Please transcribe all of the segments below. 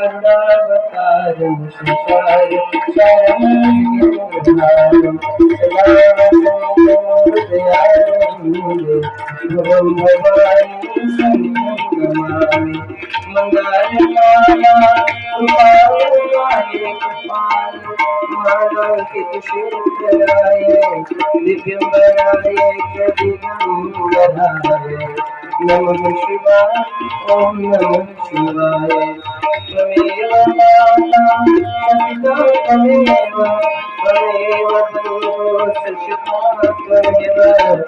करुणावतारं संसारं सारं गिरिधारं सदा भवं भवानी सन्निधं नमामि मंगलमाला उपाय मानकित शिवराय दिव्यंबराय दिगंबराय नमः शिवाय ओम नमः शिवाय त्वमेव माता पिता त्वमेव त्वमेव बन्धुश्च सखा त्वमेव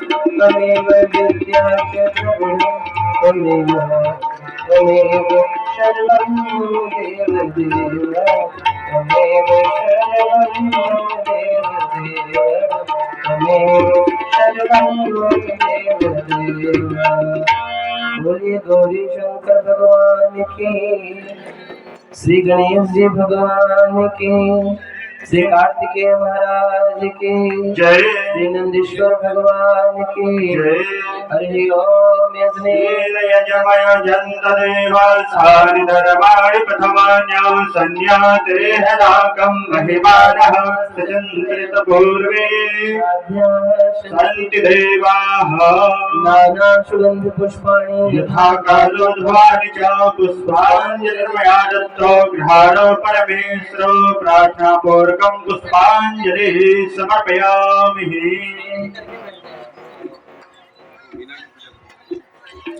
त्वमेव विद्या च त्वमेव त्वमेव शरणं देव देव त्वमेव शरणं देव देव त्वमेव शरणं देव देव। बोलिए गौरी शंकर भगवान की, श्री गणेश जी भगवान की, श्री कार्तिकेय महाराज की जय, श्री नंदीश्वर भगवान की जय। हरि ओम यजमय जन्तदेव सारिधर्माणि प्रथमान्यौ संज्ञातेहदाकं महिमानः सचन्द्रित पूर्वे सन्ति देवाः नाना सुगंध पुष्पाणि यथा कालोध्वानि च पुष्पाञ्जलिर्मया दत्तो गृहाणो परमेश्वरो प्रार्थनापूर्वकं पुष्पाञ्जलिः समर्पयामि।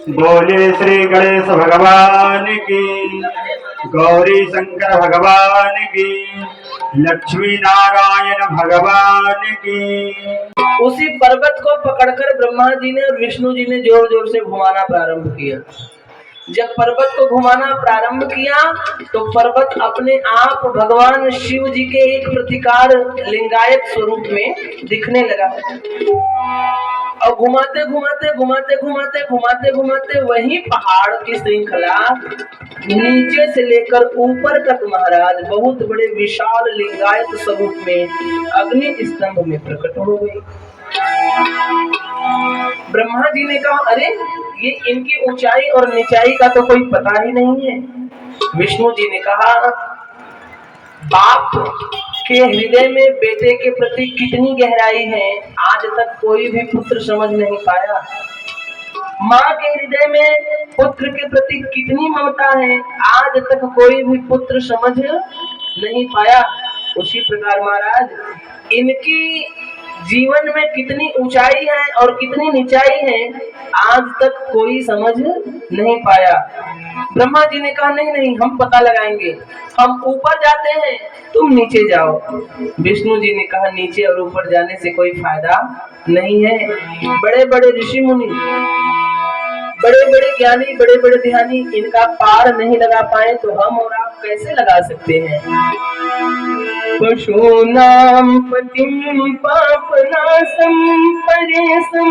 बोले श्री गणेश भगवान की, गौरी शंकर भगवान की, लक्ष्मी नारायण भगवान की। उसी पर्वत को पकड़कर ब्रह्मा जी ने और विष्णु जी ने जोर जोर से घुमाना प्रारंभ किया। जब पर्वत को घुमाना प्रारंभ किया तो पर्वत अपने आप भगवान शिव जी के एक प्रतिकार लिंगायत स्वरूप में दिखने लगा और घुमाते घुमाते घुमाते घुमाते घुमाते घुमाते वही पहाड़ की श्रृंखला नीचे से लेकर ऊपर तक महाराज बहुत बड़े विशाल लिंगायत स्वरूप में अग्नि स्तंभ में प्रकट हो गई। ब्रह्मा जी ने कहा अरे ये इनकी ऊंचाई और निचाई का तो कोई पता ही नहीं है। विष्णु जी ने कहा बाप के हृदय में बेटे के प्रति कितनी गहराई है आज तक कोई भी पुत्र समझ नहीं पाया। माँ के हृदय में पुत्र के प्रति कितनी ममता है आज तक कोई भी पुत्र समझ नहीं पाया। उसी प्रकार महाराज इनकी जीवन में कितनी ऊंचाई है और कितनी निचाई है आज तक कोई समझ नहीं पाया। ब्रह्मा जी ने कहा नहीं नहीं हम पता लगाएंगे, हम ऊपर जाते हैं तुम नीचे जाओ। विष्णु जी ने कहा नीचे और ऊपर जाने से कोई फायदा नहीं है। बड़े बड़े ऋषि मुनि, बड़े बड़े ज्ञानी, बड़े बड़े ध्यानी इनका पार नहीं लगा पाए तो हम और आप कैसे लगा सकते हैं। पशूनां पतिं पापनाशं परेशं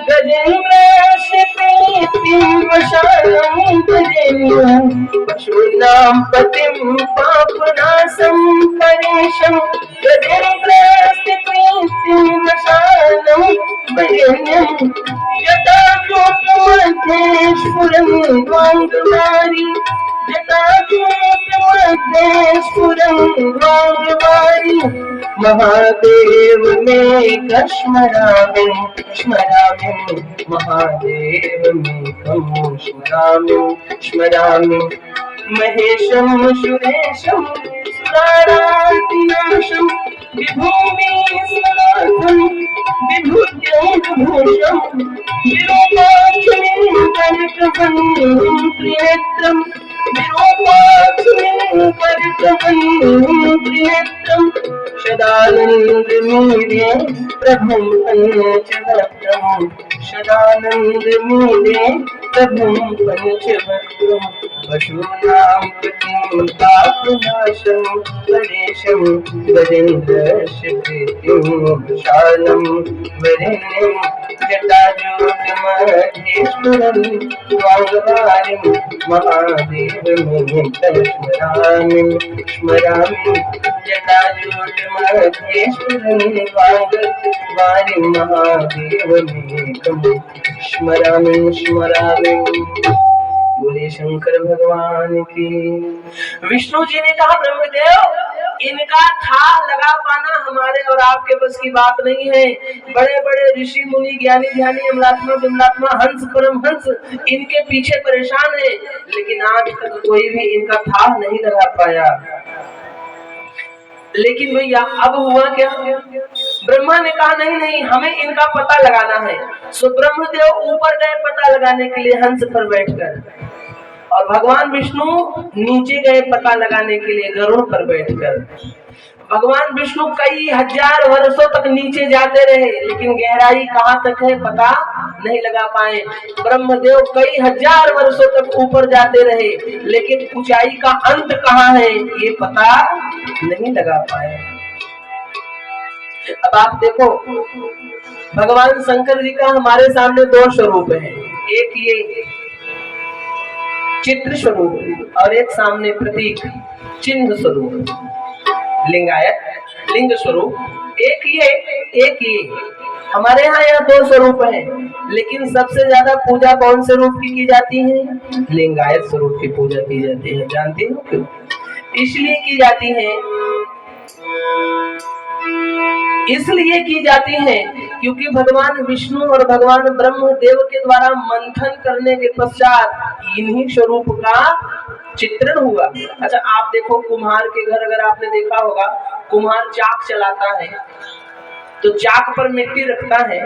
गजेन्द्रश्रीप्रीतिं वशालं भजेयं। पशूनां पतिं पापनाशं परेशं गजेन्द्रश्रीप्रीतिं वशालं भजेयं। जटाजूटमध्ये स्फुरन् वाङ्मयी जटाजूटमध्ये स्फुरन् वाङ्मयी महादेव में स्मरामि स्मरामि महादेव में स्मरामि स्मरामि महेशं सुरेशं सुरारातिनाशं विभूमिस्मरार्थं विभूतिभूषं विरूपाक्षं कनकवन्यं त्रिनेत्रं विरूपाक्षं कनकवन्यं त्रिनेत्रं सदानन्दमीडे प्रभुं पञ्चवक्त्रं सदानन्दमीडे प्रभुं पञ्चवक्त्रं। पशूनां पतिं पापनाशं परेशं गजेन्द्रश्रीप्रीतिं विशालं वरेण्यं। जटाजूटमध्ये स्फुरन् वाङ्मयीं महादेवं स्मरामि स्मरामि जटाजूटमध्ये स्फुरन् वाङ्मयीं महादेवं स्मरामि स्मरामि। बोले शंकर भगवान की। विष्णु जी ने कहा ब्रह्मदेव, इनका था लगा पाना हमारे और आपके बस की बात नहीं है। बड़े बड़े ऋषि मुनि ज्ञानी ध्यानी अमलात्मा विमलात्मा हंस परमहंस इनके पीछे परेशान है, लेकिन आज तक कोई भी इनका था नहीं लगा पाया। लेकिन भैया अब हुआ क्या? ब्रह्मा ने कहा नहीं नहीं, हमें इनका पता लगाना है। सो ब्रह्मदेव ऊपर गए पता लगाने के लिए हंस पर बैठकर, और भगवान विष्णु नीचे गए पता लगाने के लिए गरुड़ पर बैठकर। भगवान विष्णु कई हजार वर्षों तक नीचे जाते रहे, लेकिन गहराई कहाँ तक है पता नहीं लगा पाए। ब्रह्मदेव कई हजार वर्षों तक ऊपर जाते रहे, लेकिन ऊंचाई का अंत कहाँ है ये पता नहीं लगा पाए। अब आप देखो, भगवान शंकर जी का हमारे सामने दो स्वरूप है, एक ये चित्र स्वरूप और एक सामने प्रतीक चिन्ह स्वरूप, लिंगायत लिंग स्वरूप। एक ये हमारे यहाँ दो स्वरूप हैं, लेकिन सबसे ज्यादा पूजा कौन से रूप की जाती है? लिंगायत स्वरूप की पूजा की जाती है। जानती हो क्यों? इसलिए की जाती है, इसलिए की जाती है क्योंकि भगवान विष्णु और भगवान ब्रह्मदेव के द्वारा मंथन करने के पश्चात इन्हीं स्वरूप का चित्रण हुआ। अच्छा आप देखो, कुम्हार के घर अगर आपने देखा होगा, कुम्हार चाक चलाता है तो चाक पर मिट्टी रखता है,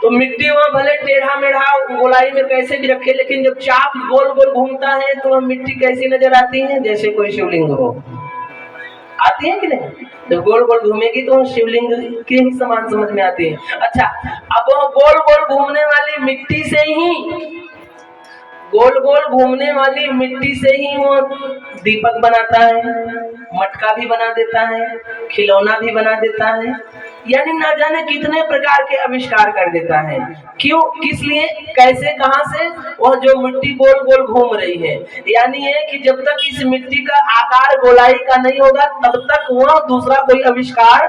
तो मिट्टी वहां भले टेढ़ा मेढ़ा गोलाई में कैसे भी रखे, लेकिन जब चाक गोल गोल घूमता है तो वह मिट्टी कैसी नजर आती है? जैसे कोई शिवलिंग हो। आती है कि नहीं? जब गोल गोल घूमेगी तो शिवलिंग के ही समान समझ में आती है। अच्छा, अब वो गोल गोल घूमने वाली मिट्टी से ही, गोल गोल घूमने वाली मिट्टी से ही वो दीपक बनाता है, मटका भी बना देता है, खिलौना भी बना देता है, यानी ना जाने कितने प्रकार के आविष्कार कर देता है। क्यों, किस लिए, कैसे, कहां से? वह जो मिट्टी गोल गोल घूम रही है, यानी है कि जब तक इस मिट्टी का आकार गोलाई का नहीं होगा तब तक वह दूसरा कोई आविष्कार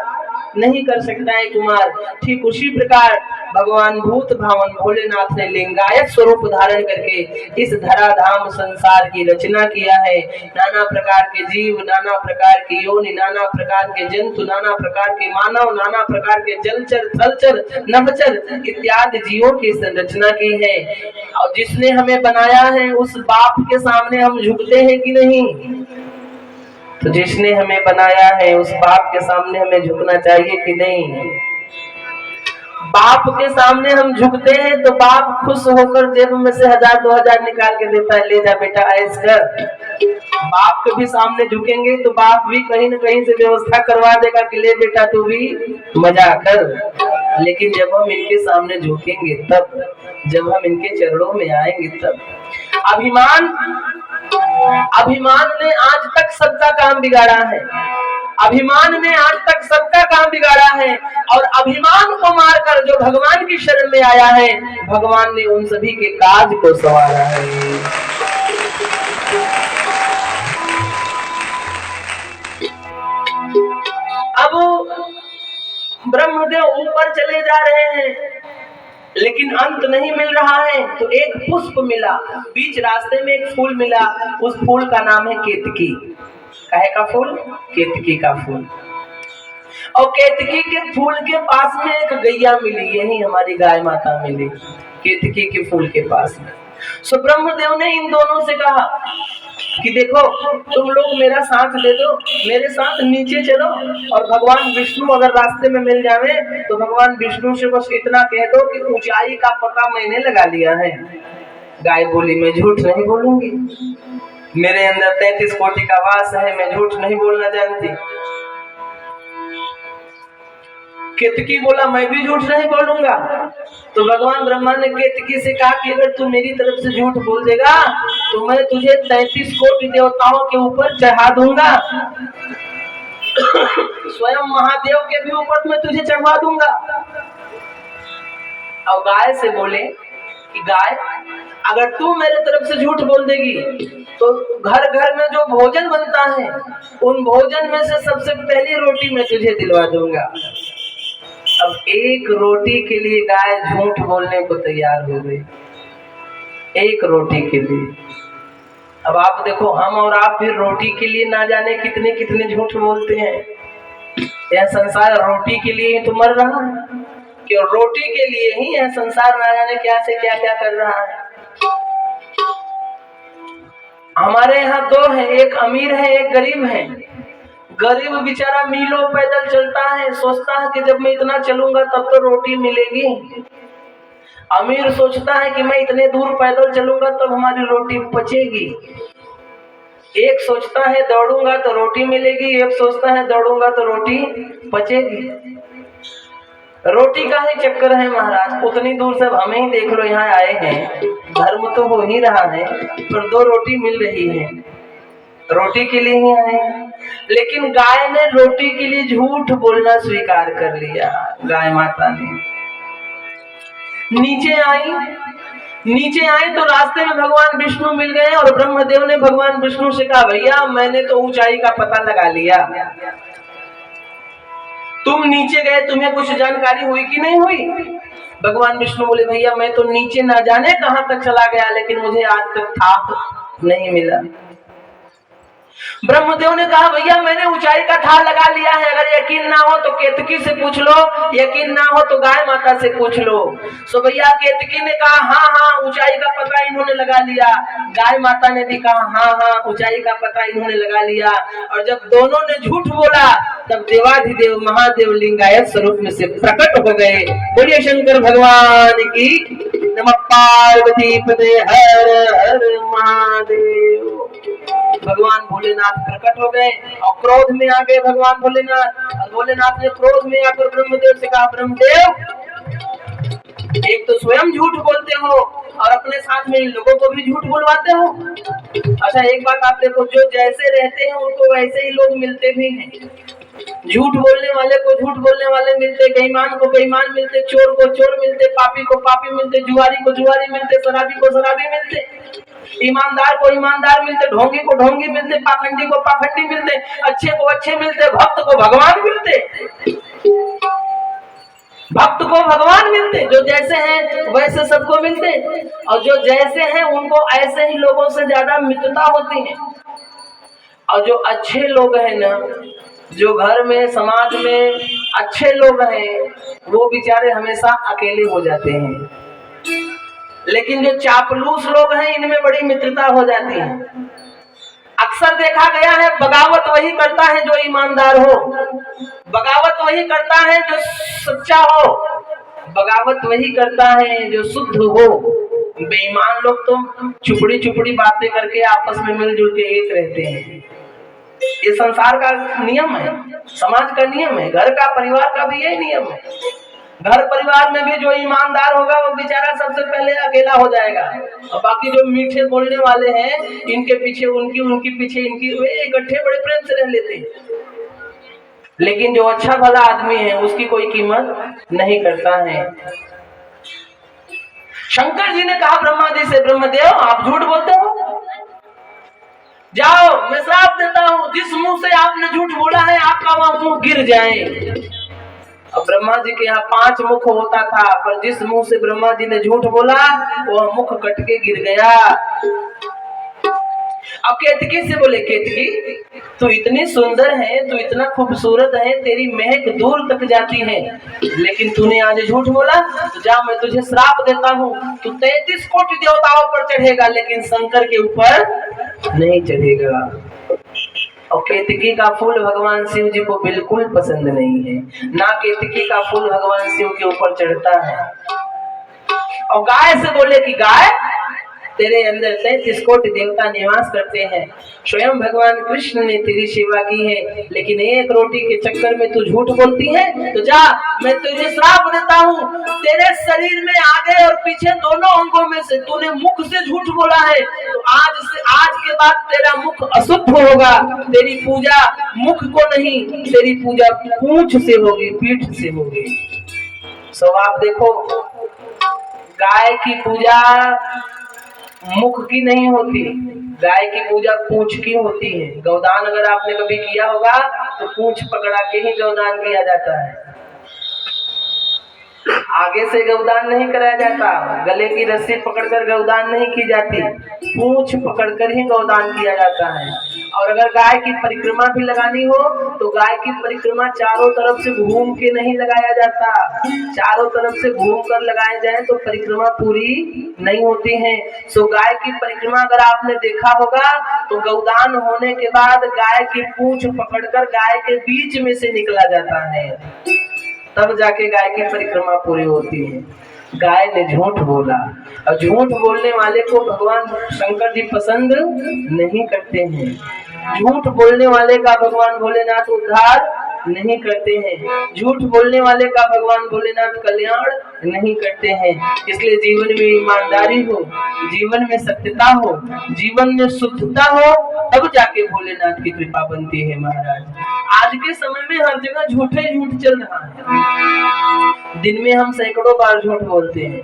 नहीं कर सकता है कुमार। ठीक उसी प्रकार भगवान भूत भावन भोलेनाथ ने लिंगायत स्वरूप धारण करके इस धराधाम संसार की रचना किया है। नाना प्रकार के जीव, नाना प्रकार की योनि, नाना प्रकार के जंतु, नाना प्रकार के मानव, नाना प्रकार के जलचर, थलचर, नभचर इत्यादि जीवों की संरचना की है। और जिसने हमें बनाया है उस बाप के सामने हम झुकते हैं कि नहीं? तो जिसने हमें बनाया है उस बाप के सामने हमें झुकना चाहिए कि नहीं? बाप के सामने हम झुकते हैं तो बाप खुश होकर जेब में से 1000-2000 निकाल के देता है, ले जा बेटा ऐश कर। बाप के भी सामने झुकेंगे तो बाप भी कहीं न कहीं से व्यवस्था करवा देगा कि ले बेटा तू भी मजा कर। लेकिन जब हम इनके सामने झुकेंगे तब, जब हम इनके चरणों में आएंगे तब। अभिमान ने आज तक सबका काम बिगाड़ा है, अभिमान ने आज तक सबका काम बिगाड़ा है, और अभिमान को मारकर जो भगवान की शरण में आया है, भगवान ने उन सभी के काज को संवारा है। अब ब्रह्मदेव ऊपर चले जा रहे हैं, लेकिन अंत नहीं मिल रहा है, तो एक पुष्प मिला, बीच रास्ते में एक फूल मिला, उस फूल का नाम है केतकी। काहे का फूल? केतकी का फूल। और केतकी के फूल के पास में एक गैया मिली, यही हमारी गाय माता मिली, केतकी के फूल के पास में। सो ब्रह्मदेव ने इन दोनों से कहा कि देखो तुम लोग मेरा साथ दे दो, मेरे साथ नीचे चलो, और भगवान विष्णु अगर रास्ते में मिल जावे तो भगवान विष्णु से बस इतना कह दो कि ऊंचाई का पता मैंने लगा लिया है। गाय बोली मैं झूठ नहीं बोलूंगी, मेरे अंदर 33 कोटि का वास है, मैं झूठ नहीं बोलना जानती। केतकी बोला मैं भी झूठ नहीं बोलूंगा। तो भगवान ब्रह्मा ने केतकी से कहा कि अगर तू मेरी तरफ से झूठ बोल देगा तो मैं तुझे 33 कोटि देवताओं के ऊपर चढ़ा दूंगा, स्वयं महादेव के भी ऊपर मैं तुझे चढ़वा दूंगा। और गाय से बोले कि गाय अगर तू मेरे तरफ से झूठ बोल देगी तो घर घर में जो भोजन बनता है उन भोजन में से सबसे पहली रोटी मैं तुझे दिलवा दूंगा। अब एक रोटी के लिए गाय झूठ बोलने को तैयार हो गई। एक रोटी के लिए। अब आप देखो, हम और आप फिर रोटी के लिए ना जाने कितने कितने झूठ बोलते हैं। यह संसार रोटी के लिए ही तो मर रहा है, कि रोटी के लिए ही यह संसार ना जाने क्या से क्या क्या कर रहा है। हमारे यहाँ दो है, एक अमीर है एक गरीब है। गरीब बेचारा मीलों पैदल चलता है, सोचता है कि जब मैं इतना चलूंगा तब तो रोटी मिलेगी। अमीर सोचता है कि मैं इतने दूर पैदल चलूंगा तब हमारी रोटी पचेगी। एक सोचता है दौड़ूंगा तो रोटी मिलेगी, एक सोचता है दौड़ूंगा तो रोटी पचेगी। रोटी का ही चक्कर है महाराज। उतनी दूर से हमें ही देख लो, यहाँ आए हैं, धर्म तो हो ही रहा है, पर दो रोटी मिल रही है, रोटी के लिए ही आए हैं। लेकिन गाय ने रोटी के लिए झूठ बोलना स्वीकार कर लिया। गाय माता ने नीचे आई तो रास्ते में भगवान विष्णु मिल गए और ब्रह्मदेव ने भगवान विष्णु से कहा, भैया मैंने तो ऊंचाई का पता लगा लिया, तुम नीचे गए, तुम्हें कुछ जानकारी हुई कि नहीं हुई? भगवान विष्णु बोले, भैया मैं तो नीचे ना जाने कहां तक चला गया, लेकिन मुझे आज तक था नहीं मिला। ब्रह्मदेव ने कहा, भैया मैंने ऊंचाई का था लगा लिया है, अगर यकीन ना हो तो केतकी से पूछ लो, यकीन ना हो तो गाय माता से पूछ लो। सो भैया केतकी ने कहा, हाँ हाँ ऊंचाई का पता इन्होंने लगा लिया। गाय माता ने भी कहा, हाँ हाँ ऊंचाई का पता इन्होंने लगा लिया। और जब दोनों ने झूठ बोला तब देवाधिदेव महादेव लिंगायत स्वरूप में से प्रकट हो गए। बोलिए शंकर भगवान की नमः। पार्वती पते हर हर महादेव। भगवान भोलेनाथ प्रकट हो गए और क्रोध में आ गए भगवान भोलेनाथ। और भोलेनाथ ने क्रोध में आकर ब्रह्मदेव से कहा, ब्रह्मदेव एक तो स्वयं झूठ बोलते हो और अपने साथ में इन लोगों को भी झूठ बुलवाते हो। अच्छा एक बात आप देखो, जो जैसे रहते हैं उनको वैसे ही लोग मिलते भी हैं। झूठ बोलने वाले को झूठ बोलने वाले मिलते, बेईमान को बेईमान मिलते, चोर को चोर मिलते, पापी को पापी मिलते, जुआरी को जुआरी मिलते, शराबी को शराबी मिलते, ईमानदार को ईमानदार मिलते, ढोंगी को ढोंगी मिलते, पाखंडी को पाखंडी मिलते, अच्छे को अच्छे मिलते, भक्त को भगवान मिलते, भक्त को भगवान मिलते। जो जैसे हैं वैसे सबको मिलते, और जो जैसे हैं उनको ऐसे ही लोगों से ज्यादा मित्रता होती है। और जो अच्छे लोग हैं ना, जो घर में समाज में अच्छे लोग हैं, वो बेचारे हमेशा अकेले हो जाते हैं। लेकिन जो चापलूस लोग हैं इनमें बड़ी मित्रता हो जाती है। अक्सर देखा गया है बगावत वही करता है जो ईमानदार हो, बगावत वही करता है जो सच्चा हो, बगावत वही करता है जो शुद्ध हो। बेईमान लोग तो चुपड़ी चुपड़ी बातें करके आपस में मिलजुल के एक रहते हैं। ये संसार का नियम है, समाज का नियम है, घर का परिवार का भी यही नियम है। घर परिवार में भी जो ईमानदार होगा वो बेचारा सबसे पहले अकेला हो जाएगा, और बाकी जो मीठे बोलने वाले हैं इनके पीछे उनकी पीछे इनकी, वे इकट्ठे बड़े प्रेम से रह लेते हैं। लेकिन जो अच्छा भला आदमी है उसकी कोई कीमत नहीं करता है। शंकर जी ने कहा ब्रह्मा जी से, ब्रह्मदेव आप झूठ बोलते हो, जाओ मैं श्राप देता हूं, जिस मुंह से आपने झूठ बोला है आपका वह मुंह गिर जाए। अब ब्रह्मा जी के यहाँ 5 मुख होता था, पर जिस मुंह से ब्रह्मा जी ने झूठ बोला वह मुख कट के गिर गया। अब केतकी से बोले, केतकी तू इतनी सुंदर है, तू इतना खूबसूरत है, तेरी महक दूर तक जाती है, लेकिन तूने आज झूठ बोला, तो जा मैं तुझे श्राप देता हूँ, तू 33 कोटि देवताओं पर चढ़ेगा लेकिन शंकर के ऊपर नहीं चढ़ेगा। और केतकी का फूल भगवान शिव जी को बिल्कुल पसंद नहीं है, ना केतकी का फूल भगवान शिव के ऊपर चढ़ता है। और गाय से बोले कि गाय तेरे अंदर 33 कोटि देवता निवास करते हैं, स्वयं भगवान कृष्ण ने तेरी सेवा की है, लेकिन एक रोटी के चक्कर में तू झूठ बोलती है, तो जा मैं तुझे श्राप देता हूँ, तेरे शरीर में आगे और पीछे दोनों अंगों में से तूने मुख से झूठ बोला है, तो आज के बाद तेरा मुख अशुद्ध होगा, तेरी पूजा मुख को नहीं, तेरी पूजा पूंछ से होगी, पीठ से होगी। सो आप देखो, गाय की पूजा मुख की नहीं होती, गाय की पूजा पूंछ की होती है। गौदान अगर आपने कभी किया होगा तो पूंछ पकड़ा के ही गौदान किया जाता है। आगे से गौदान नहीं कराया जाता, गले की रस्सी पकड़कर गौदान नहीं की जाती, पूंछ पकड़कर ही गौदान किया जाता है। और अगर गाय की परिक्रमा भी लगानी हो तो गाय की परिक्रमा चारों तरफ से घूम के नहीं लगाया जाता, चारों तरफ से घूम कर लगाए जाए तो परिक्रमा पूरी नहीं होती है। सो गाय की परिक्रमा अगर आपने देखा होगा तो गौदान होने के बाद गाय की पूंछ पकड़कर गाय के बीच में से निकला जाता है, तब जाके गाय की परिक्रमा पूरी होती है। गाय ने झूठ बोला, और झूठ बोलने वाले को भगवान शंकर जी पसंद नहीं करते हैं। झूठ बोलने वाले का भगवान भोलेनाथ उद्धार नहीं करते हैं, झूठ बोलने वाले का भगवान भोलेनाथ कल्याण नहीं करते हैं। इसलिए जीवन में ईमानदारी हो, जीवन में सत्यता हो, जीवन में शुद्धता हो, तब जाके भोलेनाथ की कृपा बनती है महाराज। आज के समय में हर जगह झूठे झूठ चल रहा है। दिन में हम सैकड़ों बार झूठ बोलते हैं,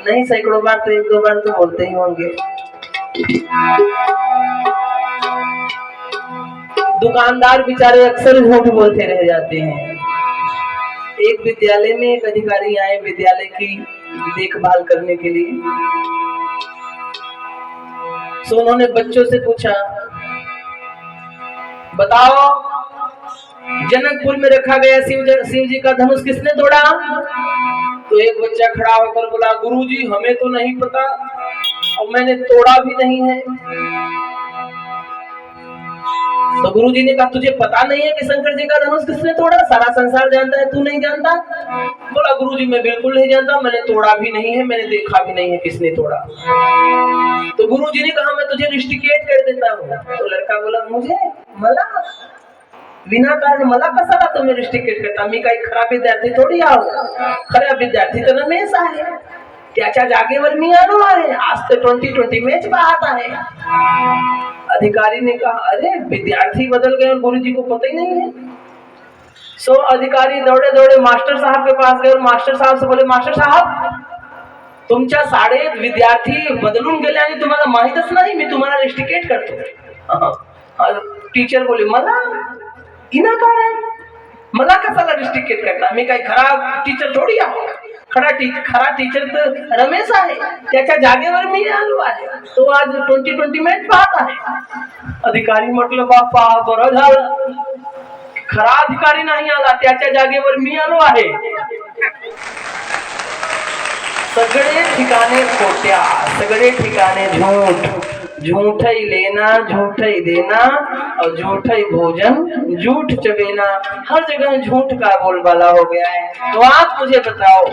नहीं सैकड़ों बार तो एक दो बार तो बोलते ही होंगे। दुकानदार बेचारे अक्सर झूठ बोलते रह जाते हैं। एक विद्यालय में एक अधिकारी आए विद्यालय की देखभाल करने के लिए। तो उन्होंने बच्चों से पूछा, बताओ जनकपुर में रखा गया शिव जी का धनुष किसने तोड़ा? तो एक बच्चा खड़ा होकर बोला, गुरुजी हमें तो नहीं पता और मैंने तोड़ा भी नहीं है। तो गुरुजी ने कहा, तुझे पता नहीं है कि शंकर जी का धनुष किसने तोड़ा? सारा संसार जानता है, तू नहीं जानता? बोला, गुरुजी मैं बिल्कुल नहीं जानता, मैंने तोड़ा भी नहीं है, मैंने देखा भी नहीं है किसने तोड़ा। तो गुरुजी ने कहा, मैं तुझे रिस्टिकेट कर देता हूँ। तो लड़का बोला, मुझे मला विनाकारण मला कशाला तुम्ही रिस्टिकेट करता? मी काही खराब विद्यार्थी थोडी आहो, खरा विद्यार्थी तर रमेश आहे, त्याच्या जागेवर मी आलो आहे, आज तर 2020 मैच पाहत आहे। अधिकारी ने कहा, अरे विद्यार्थी बदल गए और गुरुजी को पता ही नहीं है। सो अधिकारी दौड़े दौड़े मास्टर साहब के पास गए और मास्टर साहब से बोले, मास्टर साहब तुमच्या शाळेत विद्यार्थी बदलून गेले आणि तुम्हाला माहीतच नाही, मी तुम्हाला रिस्टिकेट करतो। टीचर बोले, मला विनाकारण मला कशाला रिस्टिकेट करता? मी काही खरा टीचर थोडी आहो, खरा टीचर तर रमेश आहे, त्याच्या जागेवर मी आलो आहे, तो आज 2020 मॅच पाहत आहे। अधिकारी म्हटलं, बापा बरं झालं, खरा अधिकारी नाही आला, त्याच्या जागेवर मी आलो आहे। सगळे ठिकाणे खोट्या, सगळे ठिकाणे झूठ, झूठ ही लेना झूठ ही देना और झूठ ही भोजन झूठ चबेना, हर जगह झूठ का बोलबाला हो गया है। तो आप मुझे बताओ,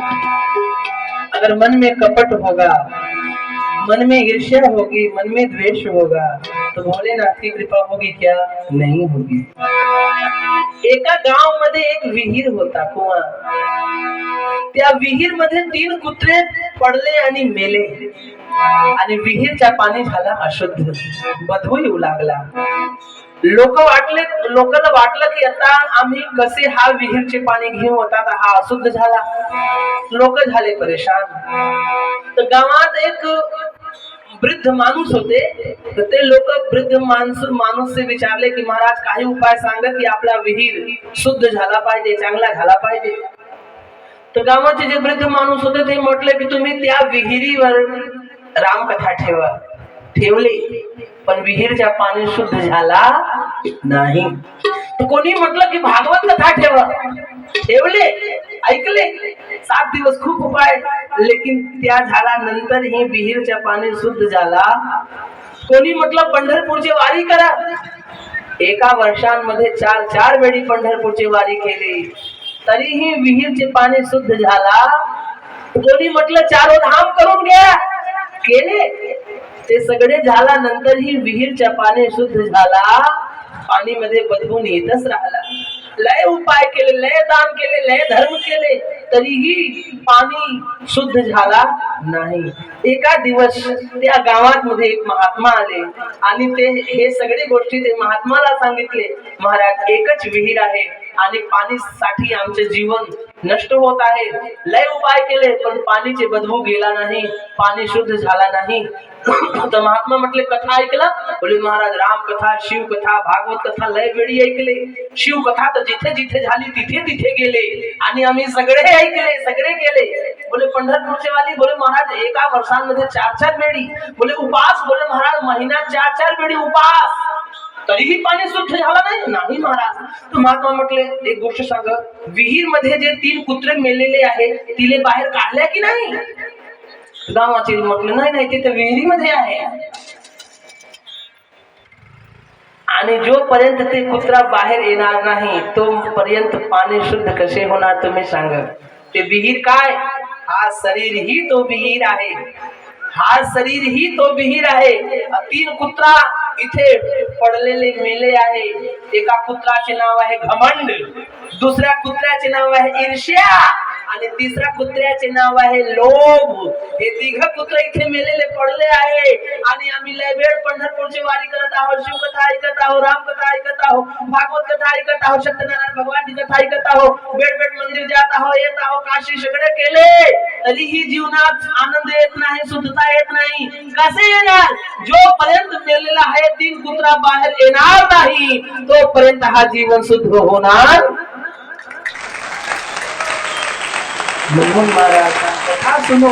अगर मन में कपट होगा, मन में ईर्ष्या होगी, मन में द्वेष होगा, तो भोलेनाथ की कृपा होगी क्या? नहीं होगी। एका गाव मध्ये एक विहीर होता, कुआं। त्या विहीर मध्ये 3 कुत्रे पडले आणि मेले, आणि विहीरचा पाणी झाला अशुद्ध, बदबू येऊ लागला। लोकांना वाटलं की आता आम्ही कसे हा विहीरचे पाणी घेऊ, आता हा अशुद्ध झाला। लोक झाले परेशान। तर गावात एक वृद्ध माणूस होते, तर ते लोक वृद्ध माणूस से विचारले की महाराज काही उपाय सांगा की आपला विहीर शुद्ध झाला पाहिजे, चांगला झाला पाहिजे। तर गावाचे जे वृद्ध माणूस होते ते म्हटले की तुम्ही त्या विहिरीवर रामकथा ठेवा। ठेवले, पण विहीरचा पाणी शुद्ध झाला नाही। तर कोणी म्हटलं की भागवत कथा ठेवा। ठेवले, ऐकले, 7 दिवस खूप उपाय, लेकिन त्या झाल्यानंतर ही विहीरचा पाणी शुद्ध झाला। कोणी म्हटलं पंढरपूरची वारी करा। एका वर्षांमध्ये 4 वेळी पंढरपूरची वारी केली, तरीही विहीरचे पाणी शुद्ध झाला। कोणी म्हटलं 4 धाम करून घ्या, केले, ते सगळे झाल्यानंतर ही विहीरचा पाणी शुद्ध झाला, पाणी मध्ये बदबून येतच राहिला। लय उपाय केले, लय दान केले, लय धर्म केले, तरीही पाणी शुद्ध झाला नाही। एका दिवस त्या गावात मध्ये एक महात्मा आले आणि ते हे सगळे गोष्टी ते महात्माला सांगितले, महाराज एकच विहीर आहे आणि पाणीसाठी आमचे जीवन नष्ट होत आहे। लय उपाय केले पण पाणीचे बदबू गेला नाही, पाणी शुद्ध झाला नाही। तर महात्मा म्हटले कथा ऐकला? बोले महाराज राम कथा, शिव कथा, भागवत कथा लय वेळी ऐकले. शिव कथा तर जिथे जिथे झाली तिथे तिथे गेले आणि आम्ही सगळे ऐकले, सगळे केले. बोले पंढरपूरचे वाली? बोले महाराज एका वर्षांमध्ये 4-4 वेळी. बोले उपास? बोले महाराज महिन्यात 4-4 वेळी उपास, तरीही पाणी शुद्ध झालं नाही? नाही महाराज. तर महात्मा म्हटले एक गोष्ट सांग, विहीर मध्ये जे 3 कुत्रे मेलेले आहेत तिले बाहेर काढल्या की नाही? गावाचे म्हटलं नाही नाही, ते तर विहिरीमध्ये आहे. आणि जोपर्यंत ते कुत्रा बाहेर येणार नाही तोपर्यंत पाणी शुद्ध कसे होणार तुम्ही सांगा? ते विहीर काय? हा शरीर ही तो विहीर आहे, हा शरीर ही तो विहीर आहे. 3 कुत्रा इथे पडलेले मेले आहे. एका कुत्राचे नाव आहे घमंड, दुसऱ्या कुत्र्याचे नाव आहे ईर्ष्या आणि तिसऱ्या कुत्र्याचे नाव आहे लोभ. हे 3 कुत्रे इथे मेलेले पडले आहे आणि आम्ही लय वेळ पंढरपूरची वारी करत आहोत, शिवकथा ऐकत आहोत, रामकथा ऐकत आहोत, भागवत कथा ऐकत आहोत, सत्यनारायण भगवानची कथा ऐकत आहोत, वेळ वेळ मंदिर जात आहोत, येत आहोत, काशी सगळे केले, तरीही जीवनात आनंद येत नाही, शुद्धता येत नाही. कसे येणार? जोपर्यंत मेलेला आहे 3 कुत्रा बाहेर येणार नाही तोपर्यंत हा जीवन शुद्ध होणार. महाराज कथा सुनो,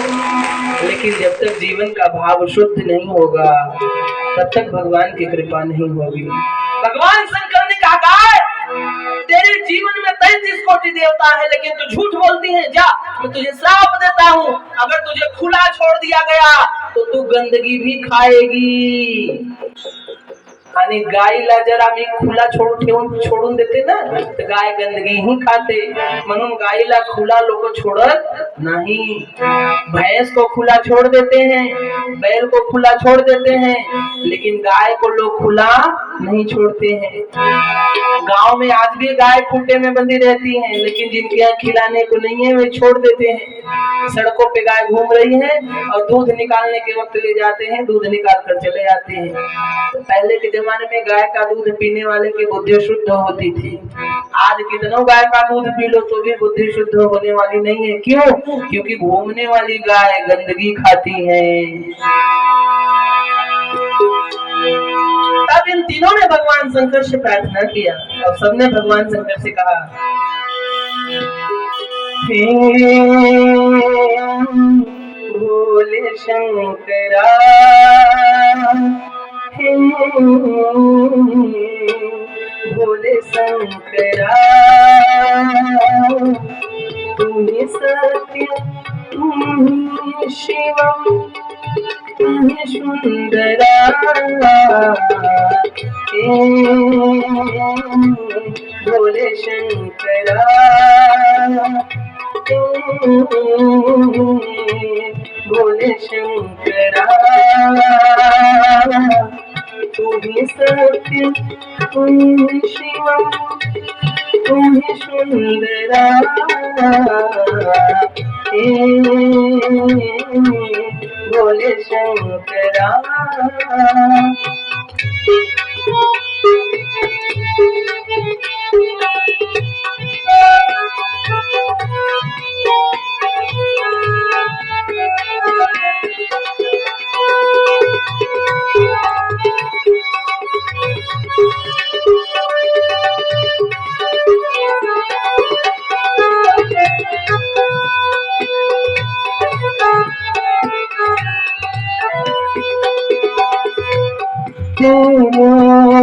लेकिन जब तक जीवन का भाव शुद्ध नहीं होगा तब तक भगवान की कृपा नहीं होगी. भगवान शंकर ने कहा गाय, तेरे जीवन में 33 कोटि देवता है लेकिन तू झूठ बोलती है. जा, मैं तुझे श्राप देता हूँ, अगर तुझे खुला छोड़ दिया गया तो तू गंदगी भी खाएगी. आणि गायीला जर आम्ही खुला सोडून देते ना तर गाय गंदगी ही खाते, म्हणून गायीला खुला लोक छोड़त नहीं. भैंस को खुला छोड़ देते हैं, बैल को खुला छोड़ देते हैं, लेकिन गाय को लोग खुला नहीं छोड़ते हैं. गांव में आज भी गाय खूंटे में बंधी रहती हैं, लेकिन जिनके यहाँ खिलाने को नहीं है वे छोड़ देते हैं. सड़कों पे गाय घूम रही है और दूध निकालने के वक्त ले जाते हैं, दूध निकाल कर चले जाते हैं. तो पहले के जमाने में गाय का दूध पीने वाले की बुद्धि शुद्ध होती थी. आज कितनों गाय का दूध पी लो तो भी बुद्धि शुद्ध होने वाली नहीं है. क्यों? क्योंकि घूमने वाली गाय गंदगी खाती है. तब इन तीनों ने भगवान शंकर से प्रार्थना किया और सबने भगवान शंकर से कहा, भोले शंकरा, भोले शंकरा, तुम्ही सत्य, तुम्ही शिवम, तुम्ही सुंदरा. भोले शंकरा, भोले शंकरा, तुम्ही सत्य, तुम्ही शिवम, तुम्ही सुंदरा. भोले शंकरा.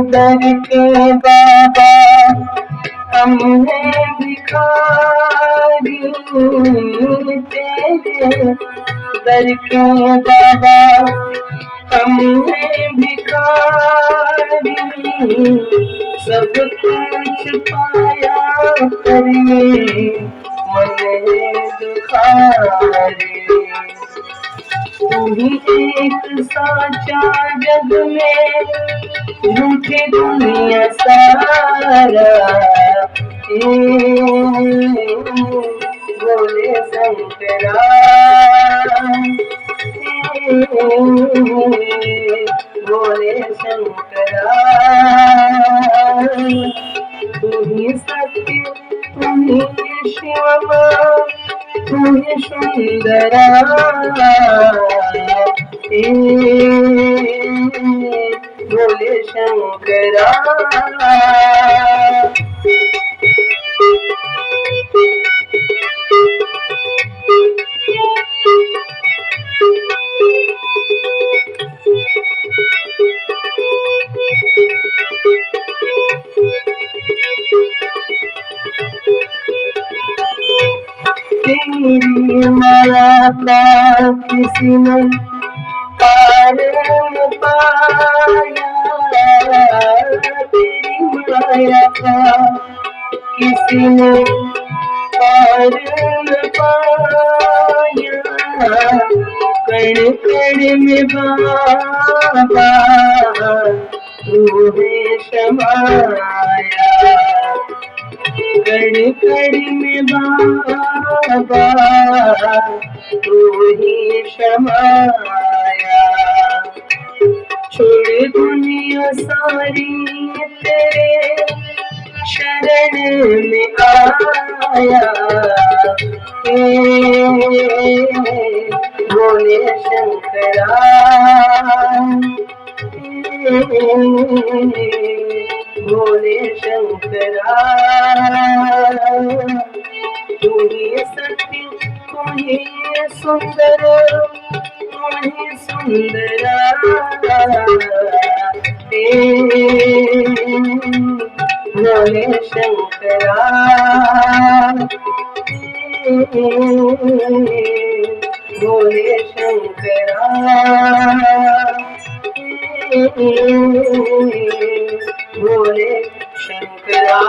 दर के बाबा हम हैं भिखारी, तेरे दर के बाबा हम हैं भिखारी. सब कुछ पाया करिए मन दुखारी. तू ही एक साचा जग में, झूठी दुनिया सारा. भोले शंकरा, भोले शंकरा. तू ही सत्य, तू ही शिवम, तुम्ही सुंदरा. भोले शंकरा। तेरी माया का किसी ने पार न पाया, तेरी माया का किसी ने पार न पाया, कण कण में बाबा तू है समाया, कण कण में बाबा तू ही समाया। छोड़ दुनिया सारी तेरे शरण में आया, भोले शंकरा। भोले शंकरा, तू ही सत्य, तू ही सुंदर, तू ही सुंदरा। भोले शंकरा, भोले शंकरा, भोले शंकरा।